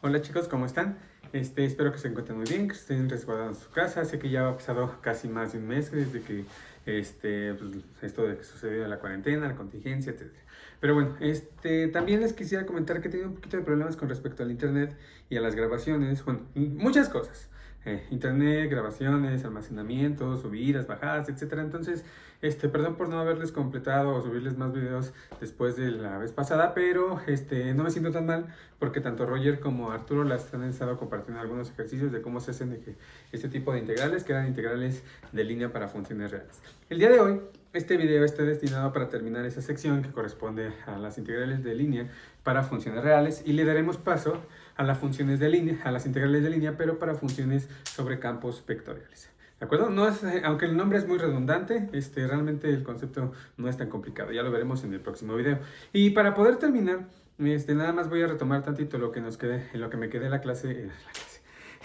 Hola chicos, ¿cómo están? Espero que se encuentren muy bien, que estén resguardados en su casa. Sé que ya ha pasado casi más de un mes desde que esto de que sucedió la cuarentena, la contingencia, etc. Pero bueno, también les quisiera comentar que he tenido un poquito de problemas con respecto al internet y a las grabaciones. Bueno, muchas cosas. Internet, grabaciones, almacenamiento, subidas, bajadas, etcétera. Entonces, perdón por no haberles completado o subirles más videos después de la vez pasada, pero no me siento tan mal porque tanto Roger como Arturo las han estado compartiendo algunos ejercicios de cómo se hacen este tipo de integrales, que eran integrales de línea para funciones reales. El día de hoy, este video está destinado para terminar esa sección que corresponde a las integrales de línea para funciones reales y le daremos paso a las funciones de línea, a las integrales de línea, pero para funciones sobre campos vectoriales. ¿De acuerdo? No es, aunque el nombre es muy redundante, realmente el concepto no es tan complicado. Ya lo veremos en el próximo video. Y para poder terminar, nada más voy a retomar tantito lo que nos quede, en lo que me quedé en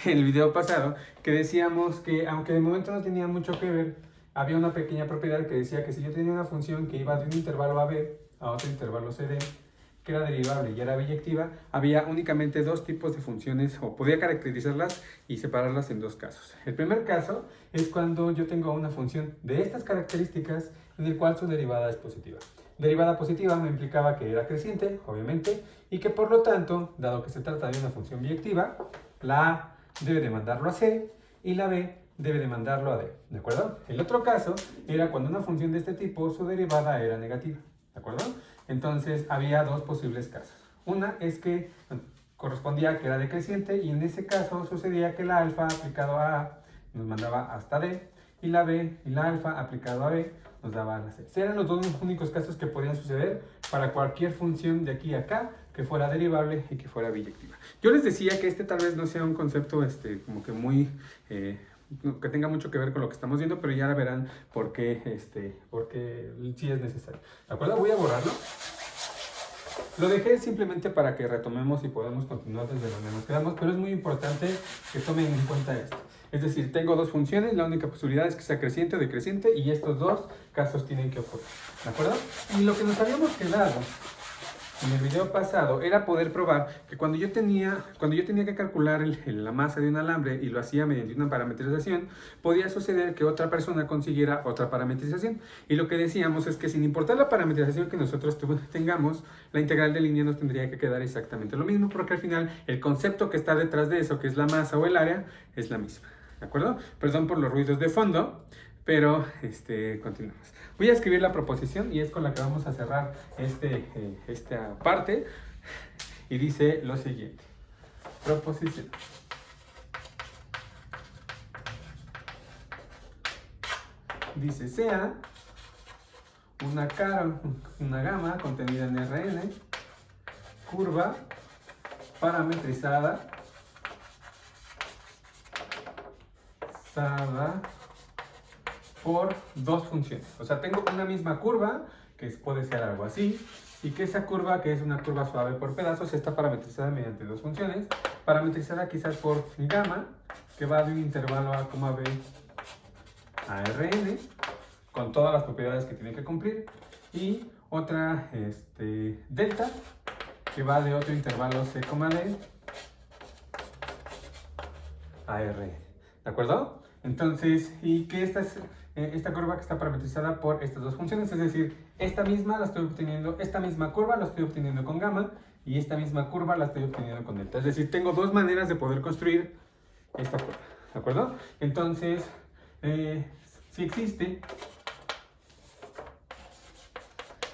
en el video pasado, que decíamos que aunque de momento no tenía mucho que ver, había una pequeña propiedad que decía que si yo tenía una función que iba de un intervalo AB a otro intervalo CD, que era derivable y era biyectiva, había únicamente dos tipos de funciones, o podía caracterizarlas y separarlas en dos casos. El primer caso es cuando yo tengo una función de estas características en el cual su derivada es positiva. Derivada positiva me implicaba que era creciente, obviamente, y que por lo tanto, dado que se trata de una función biyectiva, la A debe de mandarlo a C y la B debe de mandarlo a D, ¿de acuerdo? El otro caso era cuando una función de este tipo, su derivada era negativa, ¿de acuerdo? Entonces había dos posibles casos. Una es que correspondía a que era decreciente y en ese caso sucedía que la alfa aplicado a A nos mandaba hasta D y la B y la alfa aplicado a B nos daba a la C. Eran los dos únicos casos que podían suceder para cualquier función de aquí a acá que fuera derivable y que fuera biyectiva. Yo les decía que tal vez no sea un concepto como que muy... que tenga mucho que ver con lo que estamos viendo, pero ya verán por qué, porque sí es necesario. ¿De acuerdo? Voy a borrarlo. Lo dejé simplemente para que retomemos y podamos continuar desde donde nos quedamos, pero es muy importante que tomen en cuenta esto. Es decir, tengo dos funciones, la única posibilidad es que sea creciente o decreciente y estos dos casos tienen que ocurrir. ¿De acuerdo? Y lo que nos habíamos quedado en el video pasado era poder probar que cuando yo tenía que calcular la masa de un alambre y lo hacía mediante una parametrización, podía suceder que otra persona consiguiera otra parametrización. Y lo que decíamos es que sin importar la parametrización que nosotros tengamos, la integral de línea nos tendría que quedar exactamente lo mismo, porque al final el concepto que está detrás de eso, que es la masa o el área, es la misma. ¿De acuerdo? Perdón por los ruidos de fondo, pero continuamos. Voy a escribir la proposición y es con la que vamos a cerrar esta parte. Y dice lo siguiente. Proposición. Dice sea una gama contenida en Rn, curva parametrizada por dos funciones. O sea, tengo una misma curva, que puede ser algo así, y que esa curva, que es una curva suave por pedazos, está parametrizada mediante dos funciones. Parametrizada quizás por gamma, que va de un intervalo A, B a Rn, con todas las propiedades que tiene que cumplir, y otra delta, que va de otro intervalo C, D a Rn. ¿De acuerdo? Entonces, y que esta curva que está parametrizada por estas dos funciones, es decir, esta misma curva la estoy obteniendo con gamma y esta misma curva la estoy obteniendo con delta. Es decir, tengo dos maneras de poder construir esta curva. ¿De acuerdo? Entonces, si existe,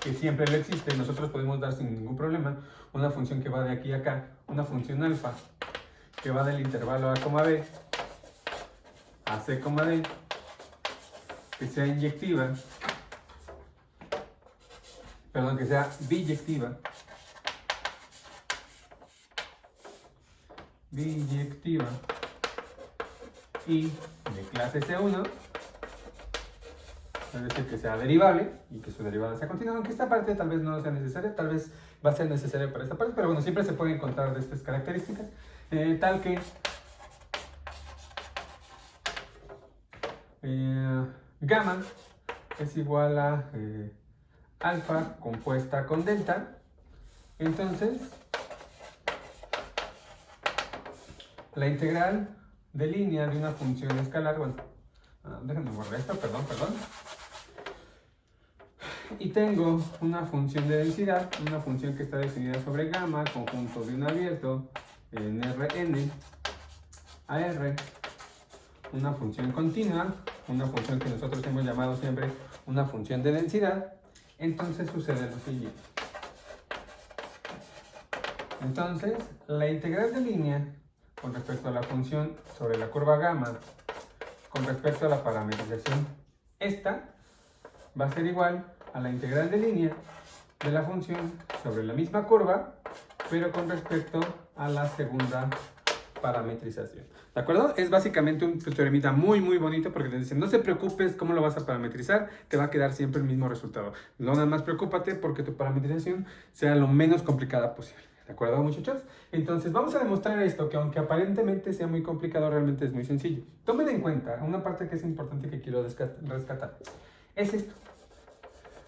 que siempre lo existe, nosotros podemos dar sin ningún problema una función que va de aquí a acá, una función alfa que va del intervalo A, B a C, D, que sea inyectiva, perdón, que sea biyectiva, y de clase C1, es decir, que sea derivable y que su derivada sea continua, aunque esta parte tal vez no sea necesaria, tal vez va a ser necesaria para esta parte, pero bueno, siempre se puede encontrar de estas características, tal que gamma es igual a alfa compuesta con delta. Entonces la integral de línea de una función escalar, bueno, déjenme borrar esto, perdón. Y tengo una función de densidad, una función que está definida sobre gamma, conjunto de un abierto en Rn a R, una función continua, una función que nosotros hemos llamado siempre una función de densidad. Entonces sucede lo siguiente. Entonces, la integral de línea con respecto a la función sobre la curva gamma, con respecto a la parametrización, esta va a ser igual a la integral de línea de la función sobre la misma curva, pero con respecto a la segunda parametrización. ¿De acuerdo? Es básicamente un teoremita muy bonito porque te dicen, no te preocupes cómo lo vas a parametrizar, te va a quedar siempre el mismo resultado. No, nada más preocúpate porque tu parametrización sea lo menos complicada posible. ¿De acuerdo, muchachos? Entonces vamos a demostrar esto, que aunque aparentemente sea muy complicado, realmente es muy sencillo. Tomen en cuenta una parte que es importante que quiero rescatar. Es esto.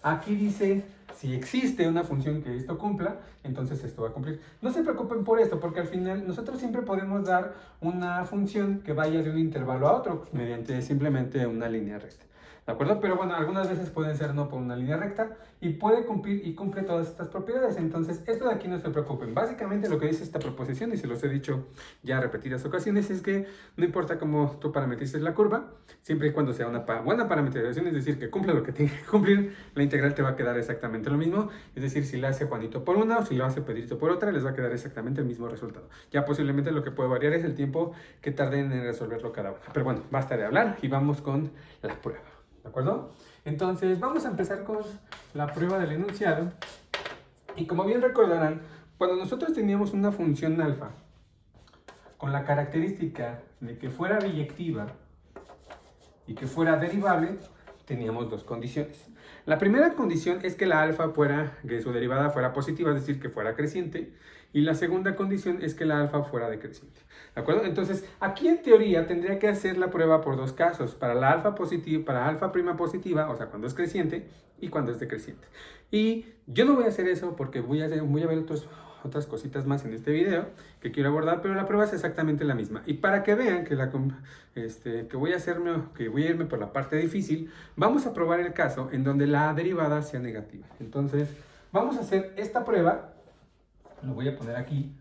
Aquí dice, si existe una función que esto cumpla, entonces esto va a cumplir. No se preocupen por esto, porque al final nosotros siempre podemos dar una función que vaya de un intervalo a otro, mediante simplemente una línea recta. ¿De acuerdo? Pero bueno, algunas veces pueden ser no por una línea recta y puede cumplir y cumple todas estas propiedades. Entonces, esto de aquí no se preocupen. Básicamente lo que dice esta proposición, y se los he dicho ya repetidas ocasiones, es que no importa cómo tú parametrices la curva, siempre y cuando sea una buena parametrización, es decir, que cumpla lo que tiene que cumplir, la integral te va a quedar exactamente lo mismo. Es decir, si la hace Juanito por una o si lo hace Pedrito por otra, les va a quedar exactamente el mismo resultado. Ya posiblemente lo que puede variar es el tiempo que tarden en resolverlo cada una. Pero bueno, basta de hablar y vamos con la prueba. ¿De acuerdo? Entonces vamos a empezar con la prueba del enunciado. Y como bien recordarán, cuando nosotros teníamos una función alfa con la característica de que fuera biyectiva y que fuera derivable, teníamos dos condiciones. La primera condición es que la alfa que su derivada fuera positiva, es decir, que fuera creciente. Y la segunda condición es que la alfa fuera decreciente. ¿De acuerdo? Entonces, aquí en teoría tendría que hacer la prueba por dos casos. Para la alfa positiva, para alfa prima positiva, o sea, cuando es creciente y cuando es decreciente. Y yo no voy a hacer eso porque voy a ver otras cositas más en este video que quiero abordar, pero la prueba es exactamente la misma. Y para que vean que, que voy a irme por la parte difícil, vamos a probar el caso en donde la derivada sea negativa. Entonces, vamos a hacer esta prueba. Lo voy a poner aquí,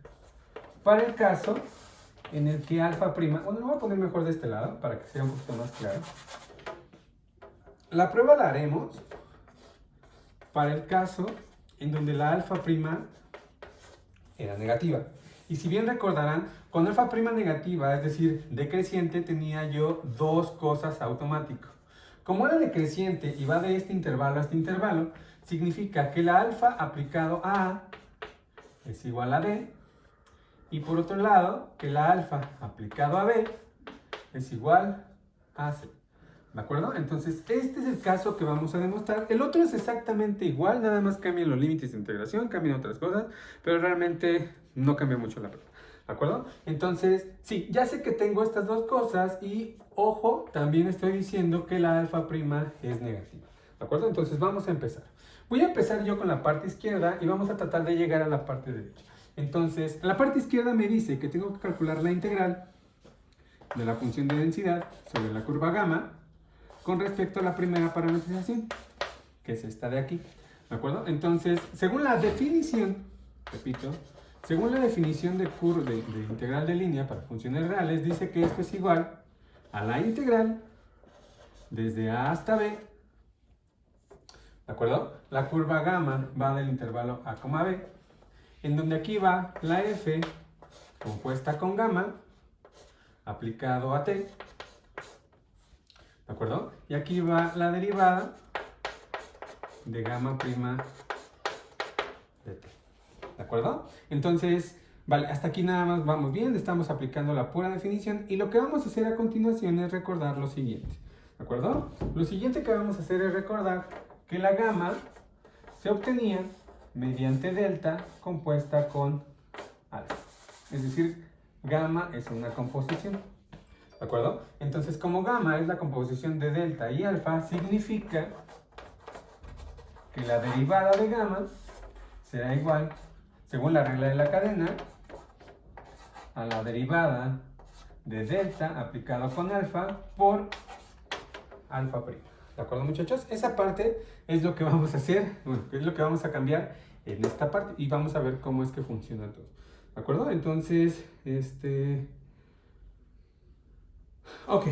para el caso en el que alfa prima, bueno, lo voy a poner mejor de este lado para que sea un poquito más claro. La prueba la haremos para el caso en donde la alfa prima era negativa. Y si bien recordarán, con alfa prima negativa, es decir, decreciente, tenía yo dos cosas automáticas. Como era decreciente y va de este intervalo a este intervalo, significa que la alfa aplicado a A es igual a D, y por otro lado, que la alfa aplicado a B es igual a C. ¿De acuerdo? Entonces, este es el caso que vamos a demostrar. El otro es exactamente igual, nada más cambian los límites de integración, cambian otras cosas, pero realmente no cambia mucho la prueba. ¿De acuerdo? Entonces, sí, ya sé que tengo estas dos cosas y, ojo, también estoy diciendo que la alfa prima es negativa. ¿De acuerdo? Entonces, vamos a empezar. Voy a empezar yo con la parte izquierda y vamos a tratar de llegar a la parte derecha. Entonces, la parte izquierda me dice que tengo que calcular la integral de la función de densidad sobre la curva gamma con respecto a la primera parametrización, que es esta de aquí. ¿De acuerdo? Entonces, según la definición, repito, según la definición de integral de línea para funciones reales, dice que esto es igual a la integral desde A hasta B. ¿De acuerdo? La curva gamma va del intervalo A, B, en donde aquí va la f compuesta con gamma aplicado a t. ¿De acuerdo? Y aquí va la derivada de gamma prima de t. ¿De acuerdo? Entonces, vale, hasta aquí nada más vamos bien, estamos aplicando la pura definición y lo que vamos a hacer a continuación es recordar lo siguiente. ¿De acuerdo? Lo siguiente que vamos a hacer es recordar que la gamma se obtenía mediante delta compuesta con alfa. Es decir, gamma es una composición. ¿De acuerdo? Entonces, como gamma es la composición de delta y alfa, significa que la derivada de gamma será igual, según la regla de la cadena, a la derivada de delta aplicado con alfa por alfa prima. ¿De acuerdo, muchachos? Esa parte es lo que vamos a hacer, bueno, es lo que vamos a cambiar en esta parte y vamos a ver cómo es que funciona todo. ¿De acuerdo? Entonces, ok.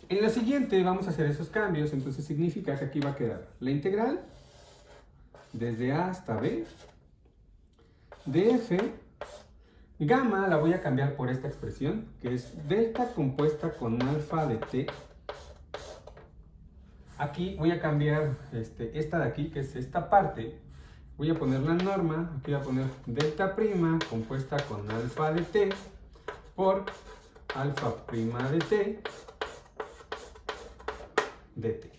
En lo siguiente vamos a hacer esos cambios, entonces significa que aquí va a quedar la integral desde a hasta b de f. Gamma la voy a cambiar por esta expresión, que es delta compuesta con alfa de t. Aquí voy a cambiar esta de aquí, que es esta parte. Voy a poner la norma, aquí voy a poner delta prima compuesta con alfa de t por alfa prima de t de t.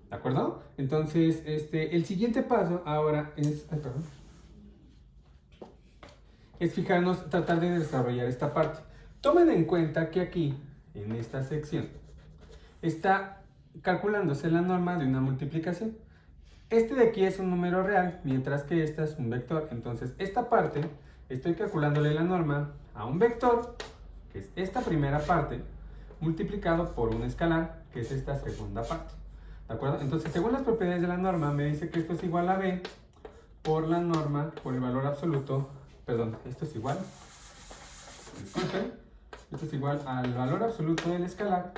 ¿De acuerdo? Entonces, el siguiente paso ahora es fijarnos, tratar de desarrollar esta parte. Tomen en cuenta que aquí, en esta sección, está calculándose la norma de una multiplicación. Este de aquí es un número real, mientras que esta es un vector. Entonces, esta parte, estoy calculándole la norma a un vector, que es esta primera parte, multiplicado por un escalar, que es esta segunda parte. ¿De acuerdo? Entonces, según las propiedades de la norma, me dice que esto es igual a b por la norma, por el valor absoluto. Perdón, esto es igual. Disculpen. Esto es igual al valor absoluto del escalar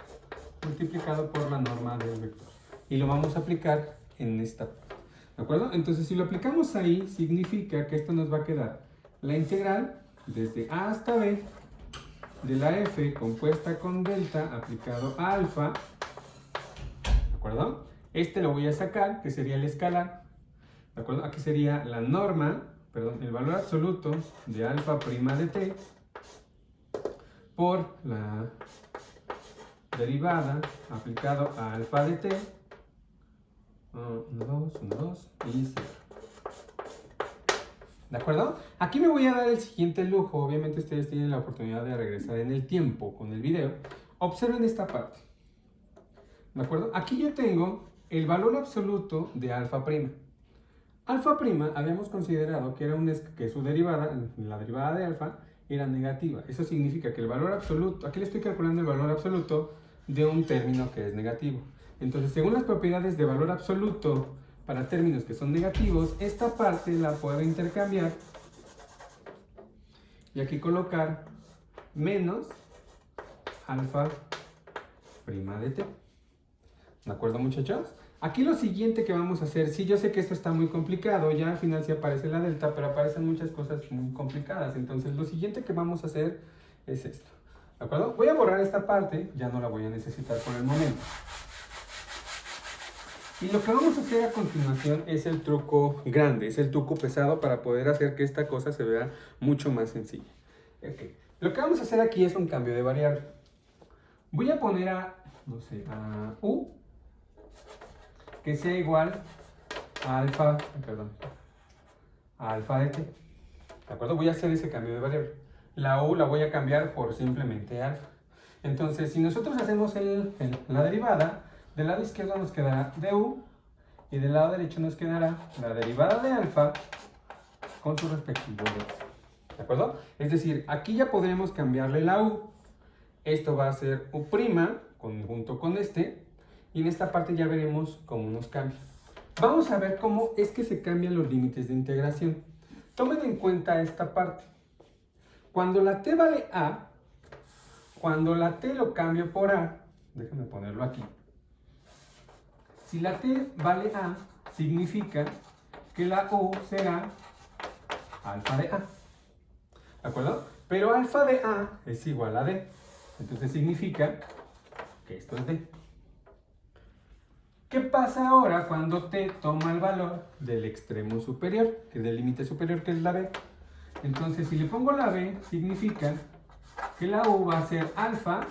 multiplicado por la norma del vector. Y lo vamos a aplicar en esta parte. ¿De acuerdo? Entonces, si lo aplicamos ahí, significa que esto nos va a quedar la integral desde a hasta b de la f compuesta con delta aplicado a alfa. ¿De acuerdo? Lo voy a sacar, que sería el escalar. ¿De acuerdo? Aquí sería la norma, perdón, el valor absoluto de alfa prima de t por la derivada aplicado a alfa de t. 1, 2, 1, 2 y 0. ¿De acuerdo? Aquí me voy a dar el siguiente lujo. Obviamente ustedes tienen la oportunidad de regresar en el tiempo con el video. Observen esta parte. ¿De acuerdo? Aquí yo tengo el valor absoluto de alfa prima. Alfa prima habíamos considerado que, que su derivada, la derivada de alfa, era negativa. Eso significa que el valor absoluto, aquí le estoy calculando el valor absoluto de un término que es negativo. Entonces, según las propiedades de valor absoluto para términos que son negativos, esta parte la puedo intercambiar y aquí colocar menos alfa prima de t. ¿De acuerdo, muchachos? Aquí lo siguiente que vamos a hacer, sí, yo sé que esto está muy complicado, ya al final sí aparece la delta, pero aparecen muchas cosas muy complicadas. Entonces, lo siguiente que vamos a hacer es esto. ¿De acuerdo? Voy a borrar esta parte, ya no la voy a necesitar por el momento. Y lo que vamos a hacer a continuación es el truco grande, es el truco pesado para poder hacer que esta cosa se vea mucho más sencilla. Okay. Lo que vamos a hacer aquí es un cambio de variable. Voy a poner a u, que sea igual a alfa de t. ¿De acuerdo? Voy a hacer ese cambio de variable. La u la voy a cambiar por simplemente alfa. Entonces, si nosotros hacemos la derivada, del lado izquierdo nos quedará du y del lado derecho nos quedará la derivada de alfa con su respectivo d. ¿De acuerdo? Es decir, aquí ya podremos cambiarle la u. Esto va a ser u' junto con y en esta parte ya veremos cómo nos cambia. Vamos a ver cómo es que se cambian los límites de integración. Tomen en cuenta esta parte. Cuando la t vale a, cuando la t lo cambio por a, déjenme ponerlo aquí. Si la t vale a, significa que la u será alfa de a. ¿De acuerdo? Pero alfa de a es igual a d. Entonces significa que esto es d. ¿Qué pasa ahora cuando t toma el valor del extremo superior, que es del límite superior, que es la b? Entonces, si le pongo la b, significa que la u va a ser alfa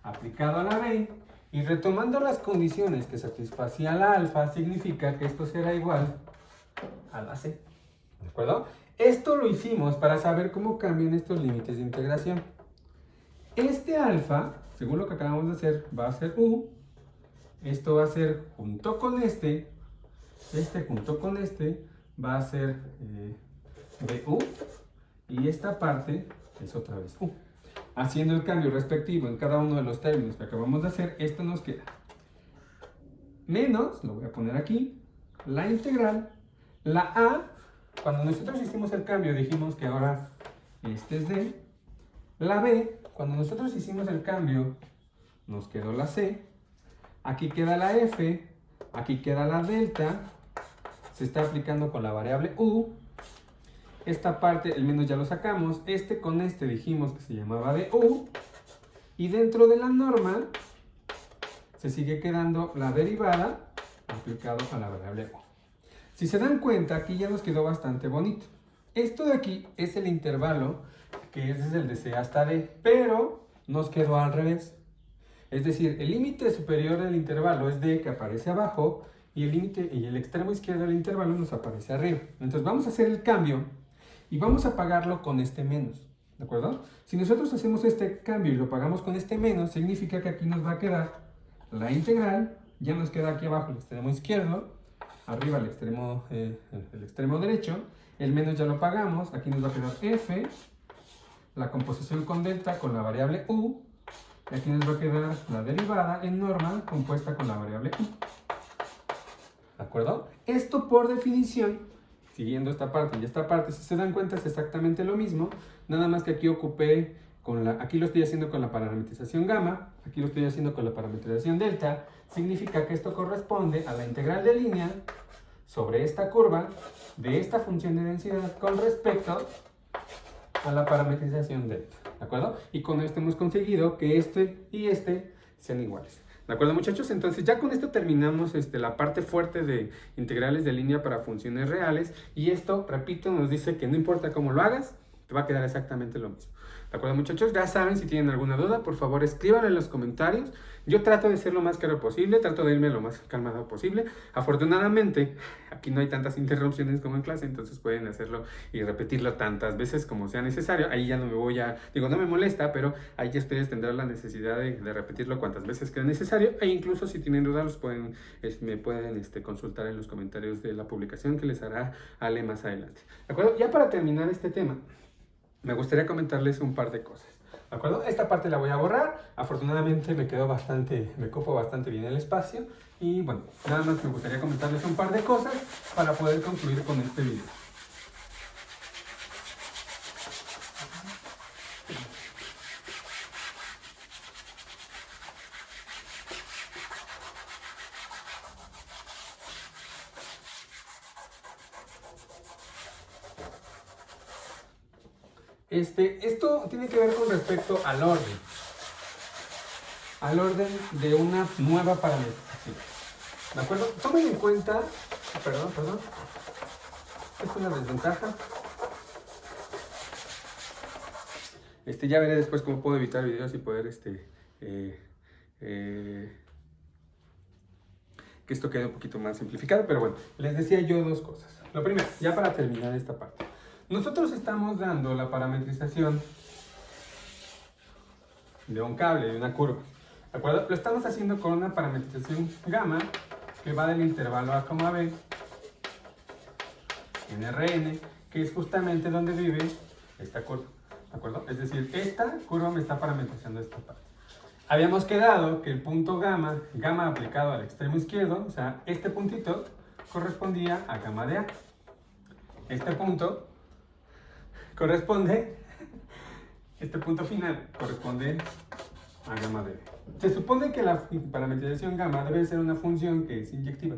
aplicado a la b, y retomando las condiciones que satisfacía la alfa, significa que esto será igual a la c. ¿De acuerdo? Esto lo hicimos para saber cómo cambian estos límites de integración. Este alfa, según lo que acabamos de hacer, va a ser u. Esto va a ser junto con junto con va a ser du. y esta parte es otra vez U. Haciendo el cambio respectivo en cada uno de los términos que acabamos de hacer, esto nos queda menos, lo voy a poner aquí, la integral, la A, cuando nosotros hicimos el cambio dijimos que ahora este es D, la B, cuando nosotros hicimos el cambio nos quedó la C, aquí queda la F, aquí queda la delta, se está aplicando con la variable U, esta parte, el menos ya lo sacamos, este con este dijimos que se llamaba DU, y dentro de la norma se sigue quedando la derivada aplicado con la variable U. Si se dan cuenta, aquí ya nos quedó bastante bonito. Esto de aquí es el intervalo, que es desde el de C hasta D, pero nos quedó al revés. Es decir, el límite superior del intervalo es D, que aparece abajo, y el límite y el extremo izquierdo del intervalo nos aparece arriba. Entonces vamos a hacer el cambio y vamos a pagarlo con este menos, ¿de acuerdo? Si nosotros hacemos este cambio y lo pagamos con este menos, significa que aquí nos va a quedar la integral, ya nos queda aquí abajo el extremo izquierdo, arriba el extremo derecho, el menos ya lo pagamos, aquí nos va a quedar F, la composición con delta con la variable U, y aquí nos va a quedar la derivada en norma compuesta con la variable U. ¿De acuerdo? Esto por definición, siguiendo esta parte y esta parte, si se dan cuenta es exactamente lo mismo, nada más que aquí ocupé aquí lo estoy haciendo con la parametrización gamma, aquí lo estoy haciendo con la parametrización delta, significa que esto corresponde a la integral de línea sobre esta curva de esta función de densidad con respecto a la parametrización delta, ¿de acuerdo? Y con esto hemos conseguido que este y este sean iguales. ¿De acuerdo, muchachos? Entonces ya con esto terminamos la parte fuerte de integrales de línea para funciones reales, y esto, repito, nos dice que no importa cómo lo hagas, te va a quedar exactamente lo mismo. ¿De acuerdo, muchachos? Ya saben, si tienen alguna duda, por favor escríbanlo en los comentarios. Yo trato de ser lo más claro posible, trato de irme lo más calmado posible. Afortunadamente, aquí no hay tantas interrupciones como en clase, entonces pueden hacerlo y repetirlo tantas veces como sea necesario. Ahí ya no me voy a, digo, no me molesta, pero ahí ya ustedes tendrán la necesidad de repetirlo cuantas veces sea necesario. E incluso si tienen dudas, me pueden consultar en los comentarios de la publicación que les hará Ale más adelante. ¿De acuerdo? Ya para terminar este tema, me gustaría comentarles un par de cosas, ¿de acuerdo? Esta parte la voy a borrar, afortunadamente me copo bastante bien el espacio, y bueno, nada más me gustaría comentarles un par de cosas para poder concluir con este video. Esto tiene que ver con respecto al orden de una nueva parametrización, ¿de acuerdo? Tomen en cuenta, perdón, es una desventaja. Ya veré después cómo puedo evitar videos y poder que esto quede un poquito más simplificado, pero bueno, les decía yo dos cosas. Lo primero, ya para terminar esta parte. Nosotros estamos dando la parametrización de un cable, de una curva, ¿de acuerdo? Lo estamos haciendo con una parametrización gamma que va del intervalo A, B en Rn, que es justamente donde vive esta curva, ¿de acuerdo? Es decir, esta curva me está parametrizando esta parte. Habíamos quedado que el punto gamma aplicado al extremo izquierdo, o sea, este puntito correspondía a gamma de A. Este punto este punto final corresponde a gamma de B. Se supone que la parametrización gamma debe ser una función que es inyectiva.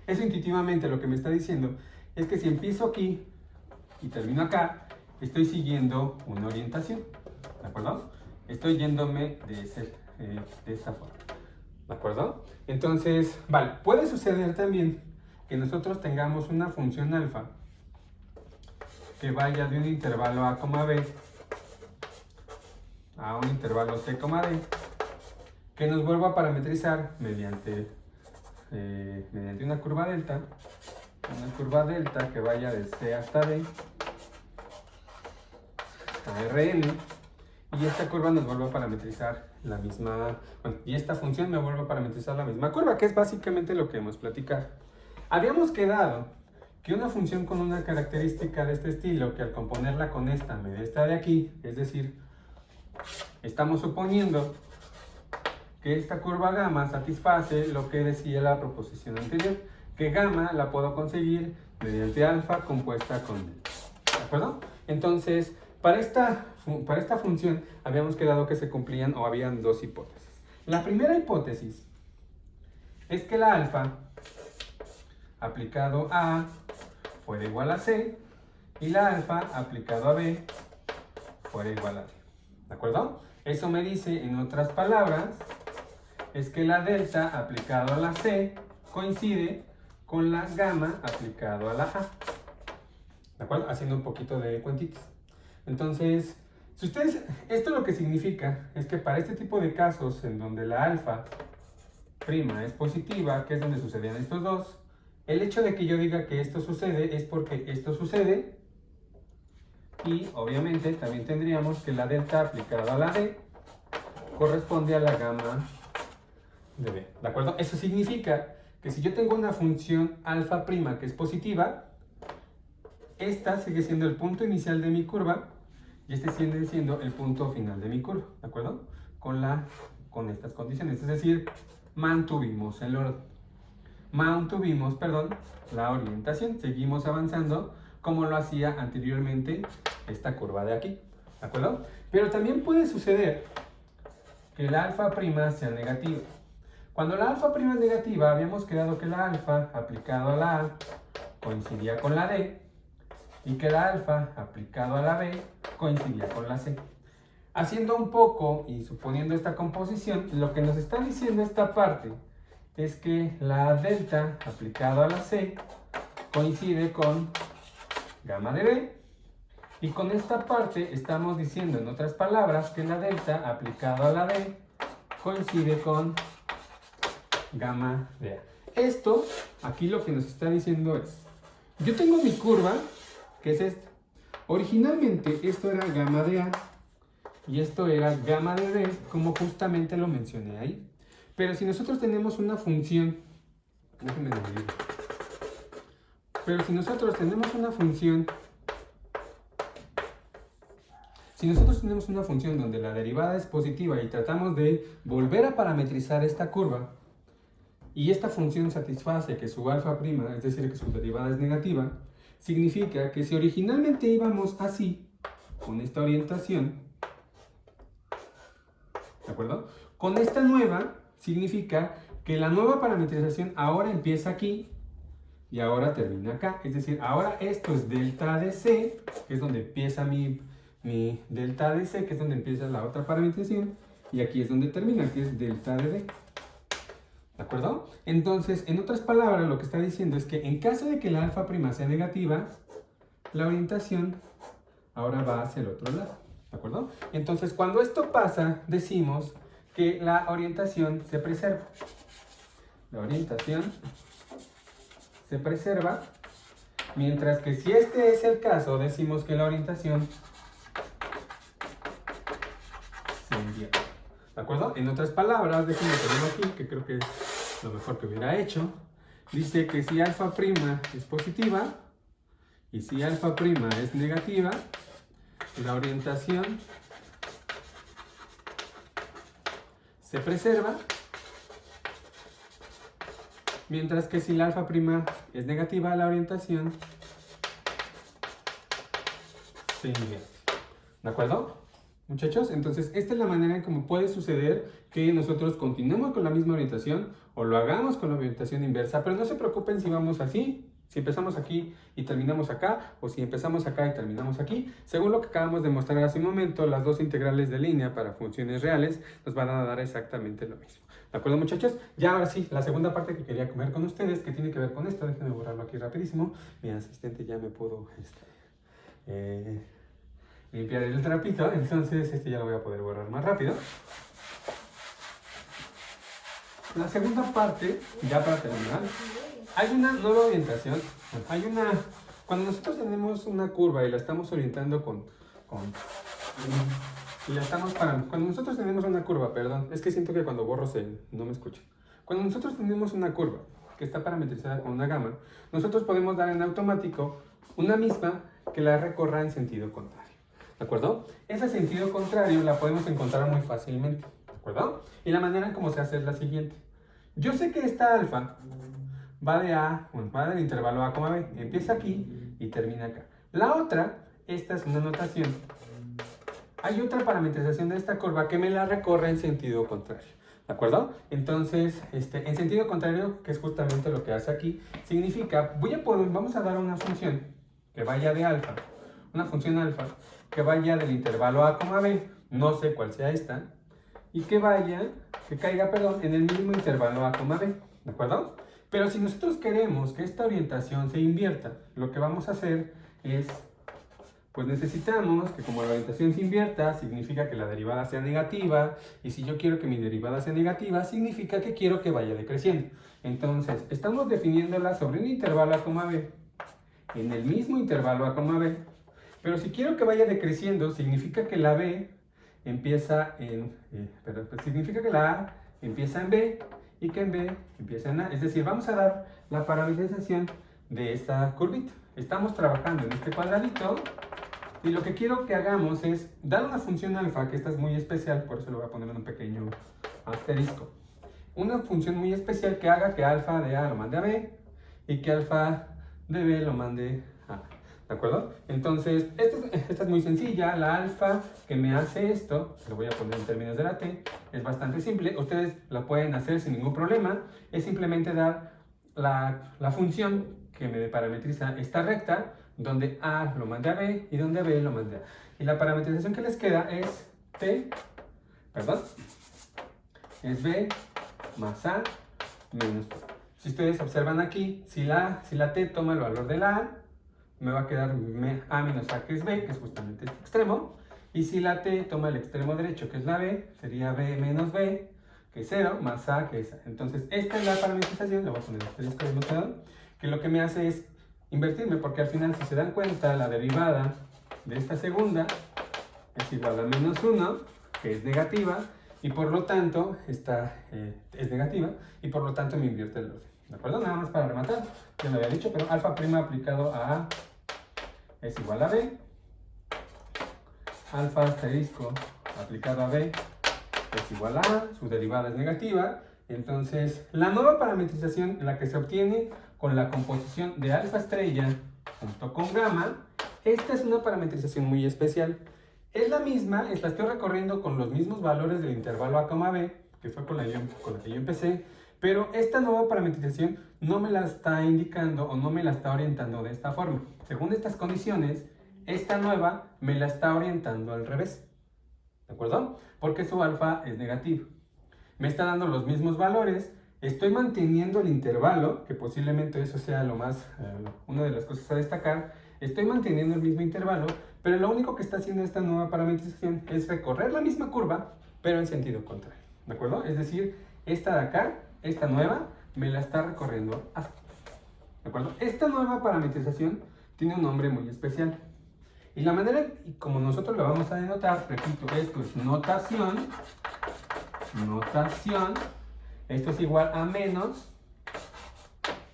Eso intuitivamente lo que me está diciendo es que si empiezo aquí y termino acá, estoy siguiendo una orientación, ¿de acuerdo? Estoy yéndome de esta forma, ¿de acuerdo? Entonces, vale, puede suceder también que nosotros tengamos una función alfa que vaya de un intervalo A, B a un intervalo C, D, que nos vuelva a parametrizar mediante una curva delta que vaya de C hasta D a Rn, y esta curva nos vuelve a parametrizar la misma, y esta función me vuelve a parametrizar la misma curva, que es básicamente lo que hemos platicado. Habíamos quedado que una función con una característica de este estilo, que al componerla con esta me dé esta de aquí, es decir, estamos suponiendo que esta curva gamma satisface lo que decía la proposición anterior, que gamma la puedo conseguir mediante alfa compuesta con delta. ¿De acuerdo? Entonces, para esta función habíamos quedado que se cumplían o habían dos hipótesis. La primera hipótesis es que la alfa aplicado a A fuera igual a C y la alfa aplicado a B fuera igual a D. ¿De acuerdo? Eso me dice, en otras palabras, es que la delta aplicado a la C coincide con la gamma aplicado a la A. ¿De acuerdo? Haciendo un poquito de cuentitos. Entonces, si ustedes, esto lo que significa es que para este tipo de casos en donde la alfa prima es positiva, que es donde sucedían estos dos, el hecho de que yo diga que esto sucede es porque esto sucede y obviamente también tendríamos que la delta aplicada a la D corresponde a la gamma de B. ¿De acuerdo? Eso significa que si yo tengo una función alfa prima que es positiva, esta sigue siendo el punto inicial de mi curva y este sigue siendo el punto final de mi curva, ¿de acuerdo? Con estas condiciones, es decir, mantuvimos el orden. Mantuvimos, la orientación, seguimos avanzando como lo hacía anteriormente esta curva de aquí, ¿de acuerdo? Pero también puede suceder que la alfa prima sea negativa. Cuando la alfa prima es negativa, habíamos quedado que la alfa aplicado a la A coincidía con la D y que la alfa aplicado a la B coincidía con la C. Haciendo un poco y suponiendo esta composición, lo que nos está diciendo esta parte es que la delta aplicado a la C coincide con gamma de B y con esta parte estamos diciendo, en otras palabras, que la delta aplicado a la D coincide con gamma de A. Esto, aquí lo que nos está diciendo es, yo tengo mi curva, que es esta. Originalmente esto era gamma de A y esto era gamma de B, como justamente lo mencioné ahí. Pero si nosotros tenemos una función, déjenme dividir. Pero si nosotros tenemos una función, donde la derivada es positiva y tratamos de volver a parametrizar esta curva, y esta función satisface que su alfa prima, es decir, que su derivada es negativa, significa que si originalmente íbamos así, con esta orientación, ¿de acuerdo? Con esta nueva, significa que la nueva parametrización ahora empieza aquí y ahora termina acá. Es decir, ahora esto es delta de C, que es donde empieza mi delta de C, que es donde empieza la otra parametrización, y aquí es donde termina, que es delta de D. ¿De acuerdo? Entonces, en otras palabras, lo que está diciendo es que en caso de que la alfa prima sea negativa, la orientación ahora va hacia el otro lado. ¿De acuerdo? Entonces, cuando esto pasa, decimos que la orientación se preserva. La orientación se preserva, mientras que si este es el caso, decimos que la orientación se invierte. ¿De acuerdo? En otras palabras, déjenme ponerlo aquí, que creo que es lo mejor que hubiera hecho. Dice que si alfa prima es positiva y si alfa prima es negativa, la orientación se preserva, mientras que si la alfa prima es negativa, la orientación se invierte. ¿De acuerdo, muchachos? Entonces, esta es la manera en cómo puede suceder que nosotros continuemos con la misma orientación o lo hagamos con la orientación inversa, pero no se preocupen si vamos así, si empezamos aquí y terminamos acá, o si empezamos acá y terminamos aquí. Según lo que acabamos de mostrar hace un momento, las dos integrales de línea para funciones reales nos van a dar exactamente lo mismo. ¿De acuerdo, muchachos? Ya ahora sí, la segunda parte que quería comer con ustedes, que tiene que ver con esto, déjenme borrarlo aquí rapidísimo. Mi asistente ya me pudo limpiar el trapito, entonces ya lo voy a poder borrar más rápido. La segunda parte, ya para terminar, hay una nueva orientación. Cuando nosotros tenemos una curva y la estamos orientando cuando nosotros tenemos una curva, perdón, es que siento que cuando borro no me escucha. Cuando nosotros tenemos una curva que está parametrizada con una gamma, nosotros podemos dar en automático una misma que la recorra en sentido contrario. ¿De acuerdo? Ese sentido contrario la podemos encontrar muy fácilmente. ¿De acuerdo? Y la manera en cómo se hace es la siguiente. Yo sé que esta alfa va de A, bueno, va del intervalo A, B, empieza aquí y termina acá. La otra, esta es una notación. Hay otra parametrización de esta curva que me la recorre en sentido contrario. ¿De acuerdo? Entonces, en sentido contrario, que es justamente lo que hace aquí, significa, vamos a dar una función que vaya de alfa, una función alfa, que vaya del intervalo A, B, no sé cuál sea esta, y que caiga, en el mismo intervalo A, B. ¿De acuerdo? Pero si nosotros queremos que esta orientación se invierta, lo que vamos a hacer es, pues necesitamos que como la orientación se invierta, significa que la derivada sea negativa, y si yo quiero que mi derivada sea negativa, significa que quiero que vaya decreciendo. Entonces, estamos definiéndola sobre un intervalo A, B, en el mismo intervalo A, B, pero si quiero que vaya decreciendo, significa que la B empieza significa que la A empieza en B, y que en B empieza en A. Es decir, vamos a dar la parametrización de esta curvita. Estamos trabajando en este cuadradito y lo que quiero que hagamos es dar una función alfa, que esta es muy especial, por eso le voy a poner un pequeño asterisco. Una función muy especial que haga que alfa de A lo mande a B y que alfa de B lo mande a A. ¿De acuerdo? Entonces, esta es muy sencilla. La alfa que me hace esto, lo voy a poner en términos de la t, es bastante simple. Ustedes la pueden hacer sin ningún problema. Es simplemente dar la función que me parametriza esta recta, donde A lo mande a B y donde B lo mande a A. Y la parametrización que les queda es es B más A menos B. Si ustedes observan aquí, si la t toma el valor de la A, me va a quedar A menos A, que es B, que es justamente este extremo. Y si la t toma el extremo derecho, que es la B, sería B menos B, que es 0, más A, que es A. Entonces, esta es la parametrización, le voy a poner este disco de notador, que lo que me hace es invertirme, porque al final, si se dan cuenta, la derivada de esta segunda es igual a menos 1, que es negativa, y por lo tanto, esta es negativa, y por lo tanto me invierte el orden. ¿De acuerdo? Nada más para rematar, ya lo había dicho, pero alfa prima aplicado a A es igual a B, alfa asterisco aplicado a B es igual a A, su derivada es negativa. Entonces, la nueva parametrización, la que se obtiene con la composición de alfa estrella junto con gamma, esta es una parametrización muy especial. Es la misma, la estoy recorriendo con los mismos valores del intervalo A, B, que fue con la que yo empecé, pero esta nueva parametrización no me la está indicando o no me la está orientando de esta forma. Según estas condiciones, esta nueva me la está orientando al revés. ¿De acuerdo? Porque su alfa es negativo. Me está dando los mismos valores, estoy manteniendo el intervalo, que posiblemente eso sea una de las cosas a destacar. Estoy manteniendo el mismo intervalo, pero lo único que está haciendo esta nueva parametrización es recorrer la misma curva, pero en sentido contrario. ¿De acuerdo? Es decir, esta de acá, esta nueva, me la está recorriendo así. ¿De acuerdo? Esta nueva parametrización tiene un nombre muy especial. Y la manera como nosotros lo vamos a denotar, repito, esto es notación, esto es igual a menos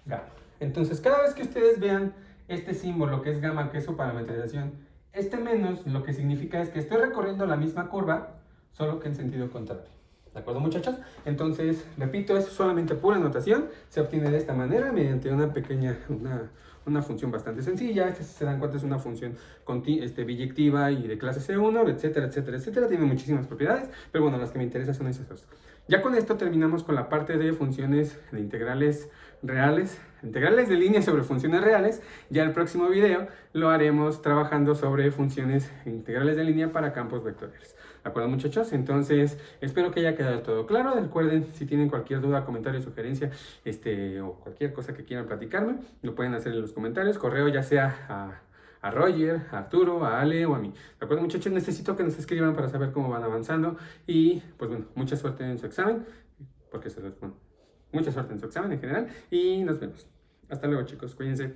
gamma. Entonces, cada vez que ustedes vean este símbolo que es gamma, que es su parametrización, este menos lo que significa es que estoy recorriendo la misma curva, solo que en sentido contrario. ¿De acuerdo, muchachos? Entonces, repito, es solamente pura notación, se obtiene de esta manera mediante una función bastante sencilla. Si se dan cuenta, es una función biyectiva y de clase C1, etcétera, etcétera, etcétera. Tiene muchísimas propiedades, pero bueno, las que me interesan son esas dos. Ya con esto terminamos con la parte de funciones de integrales reales, integrales de línea sobre funciones reales. Ya el próximo video lo haremos trabajando sobre funciones integrales de línea para campos vectoriales. ¿De acuerdo, muchachos? Entonces, espero que haya quedado todo claro. Recuerden, si tienen cualquier duda, comentario, sugerencia, o cualquier cosa que quieran platicarme, lo pueden hacer en los comentarios. Correo ya sea a Roger, a Arturo, a Ale o a mí. ¿De acuerdo, muchachos? Necesito que nos escriban para saber cómo van avanzando. Y, pues bueno, mucha suerte en su examen, mucha suerte en su examen en general. Y nos vemos. Hasta luego, chicos. Cuídense.